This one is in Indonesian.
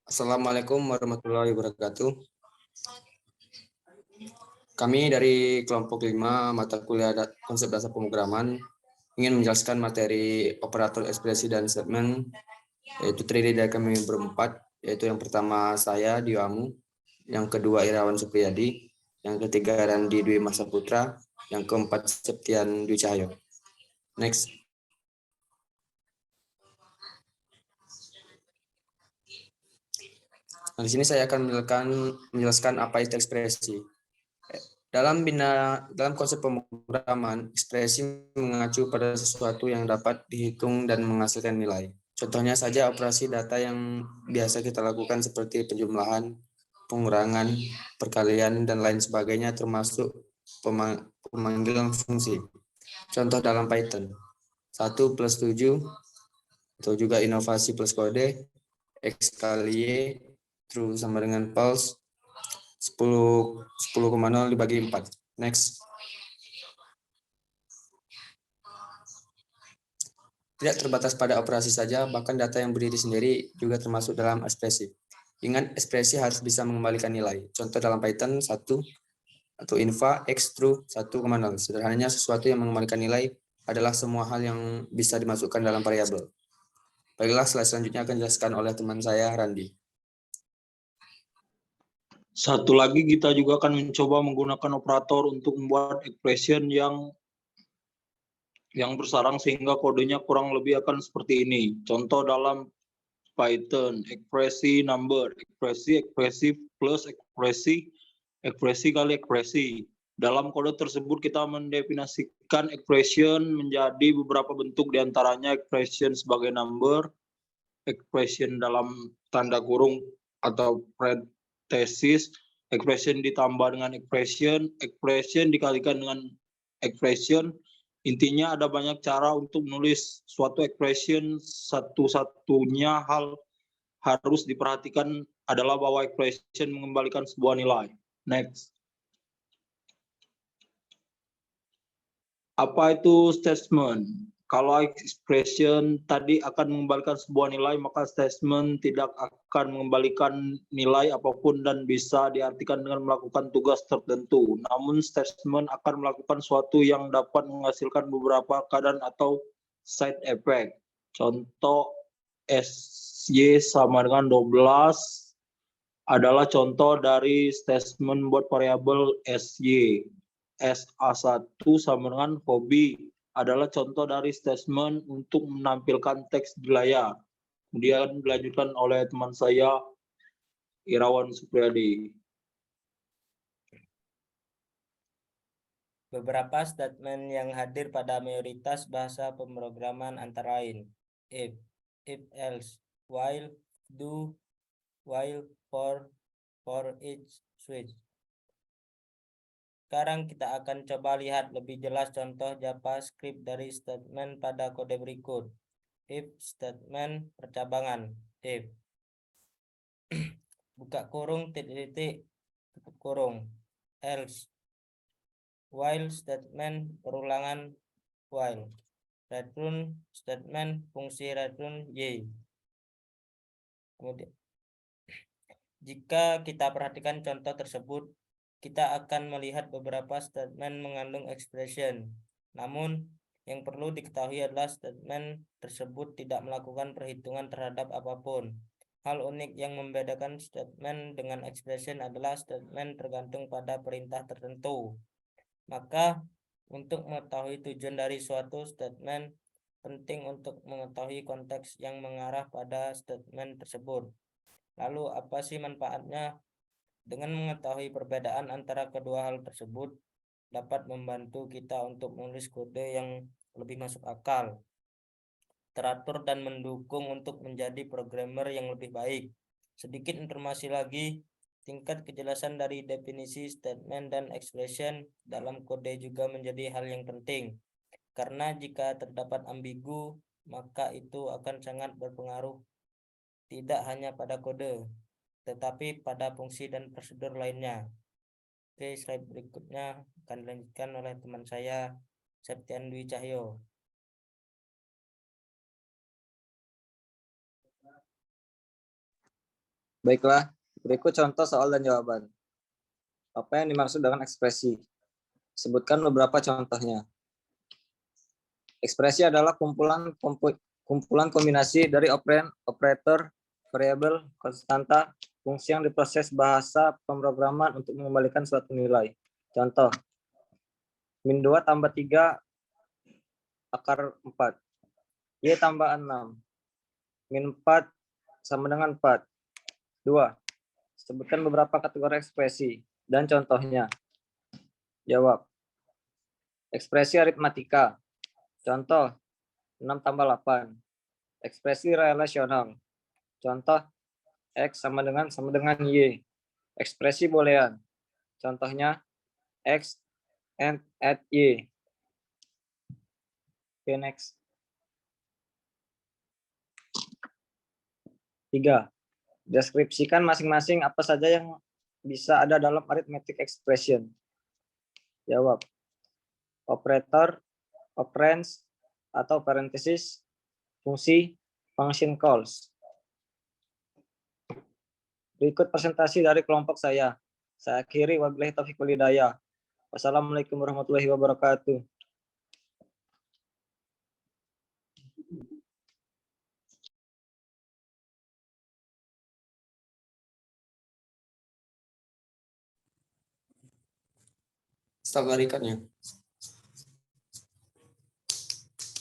Assalamualaikum warahmatullahi wabarakatuh. Kami dari kelompok 5 mata kuliah konsep dasar pemrograman ingin menjelaskan materi operator ekspresi dan statement, yaitu terdiri dari kami berempat, yaitu yang pertama saya Dio Amu, yang kedua Irawan Supriyadi, yang ketiga Randi Dwi Masaputra, yang keempat Septian Dwi Cahyo. Next. Nah, di sini saya akan menjelaskan apa itu ekspresi. Dalam konsep pemrograman, ekspresi mengacu pada sesuatu yang dapat dihitung dan menghasilkan nilai. Contohnya saja operasi data yang biasa kita lakukan seperti penjumlahan, pengurangan, perkalian, dan lain sebagainya termasuk pemanggilan fungsi. Contoh dalam Python, 1 plus 7, atau juga inovasi plus kode, X kali Y, true sama dengan false, 10,0 dibagi 4. Next. Tidak terbatas pada operasi saja, bahkan data yang berdiri sendiri juga termasuk dalam ekspresi. Ingat, ekspresi harus bisa mengembalikan nilai. Contoh dalam Python 1 atau infa x true 1,0. Sederhananya, sesuatu yang mengembalikan nilai adalah semua hal yang bisa dimasukkan dalam variabel. Baiklah, slide selanjutnya akan dijelaskan oleh teman saya, Randi. Satu lagi, kita juga akan mencoba menggunakan operator untuk membuat expression yang bersarang sehingga kodenya kurang lebih akan seperti ini. Contoh dalam Python, ekspresi number, ekspresi plus ekspresi kali ekspresi. Dalam kode tersebut kita mendefinisikan expression menjadi beberapa bentuk, diantaranya expression sebagai number, expression dalam tanda kurung atau parenthesis, expression ditambah dengan expression dikalikan dengan expression. Intinya ada banyak cara untuk menulis suatu expression. Satu-satunya hal harus diperhatikan adalah bahwa expression mengembalikan sebuah nilai. Next. Apa itu statement? Kalau expression tadi akan mengembalikan sebuah nilai, maka statement tidak akan mengembalikan nilai apapun dan bisa diartikan dengan melakukan tugas tertentu. Namun statement akan melakukan sesuatu yang dapat menghasilkan beberapa keadaan atau side effect. Contoh SY sama dengan 12 adalah contoh dari statement buat variabel SY. SA1 sama dengan hobi adalah contoh dari statement untuk menampilkan teks di layar. Kemudian dilanjutkan oleh teman saya, Irawan Supriyadi. Beberapa statement yang hadir pada mayoritas bahasa pemrograman antara lain if else, while, do, while, for each, switch. Sekarang kita akan coba lihat lebih jelas contoh JavaScript dari statement pada kode berikut. If statement percabangan, if buka kurung titik tutup kurung, else, while statement perulangan while, return statement fungsi return y. Kemudian jika kita perhatikan contoh tersebut, kita akan melihat beberapa statement mengandung expression. Namun, yang perlu diketahui adalah statement tersebut tidak melakukan perhitungan terhadap apapun. Hal unik yang membedakan statement dengan expression adalah statement tergantung pada perintah tertentu. Maka, untuk mengetahui tujuan dari suatu statement, penting untuk mengetahui konteks yang mengarah pada statement tersebut. Lalu, apa sih manfaatnya? Dengan mengetahui perbedaan antara kedua hal tersebut dapat membantu kita untuk menulis kode yang lebih masuk akal, teratur, dan mendukung untuk menjadi programmer yang lebih baik. Sedikit informasi lagi, tingkat kejelasan dari definisi statement dan expression dalam kode juga menjadi hal yang penting. Karena jika terdapat ambigu, maka itu akan sangat berpengaruh tidak hanya pada kode, tetapi pada fungsi dan prosedur lainnya. Oke, slide berikutnya akan dilanjutkan oleh teman saya, Septian Dwi Cahyo. Baiklah, berikut contoh soal dan jawaban. Apa yang dimaksud dengan ekspresi? Sebutkan beberapa contohnya. Ekspresi adalah kumpulan kombinasi dari operan, operator, variabel, konstanta, fungsi yang diproses bahasa pemrograman untuk mengembalikan suatu nilai. Contoh, min 2 tambah 3 akar 4. Y tambah 6. Min 4 sama dengan 4. 2. Sebutkan beberapa kategori ekspresi dan contohnya. Jawab. Ekspresi aritmatika. Contoh, 6 tambah 8. Ekspresi relasional. Contoh, X sama dengan Y. Ekspresi boolean. Contohnya, X and at Y. Oke, next. 3. Deskripsikan masing-masing apa saja yang bisa ada dalam arithmetic expression. Jawab. Operator, operands, atau parenthesis, fungsi, function calls. Berikut presentasi dari kelompok saya. Saya akhiri, wabillahi taufiq wal hidayah. Wassalamualaikum warahmatullahi wabarakatuh. Stop tarikannya.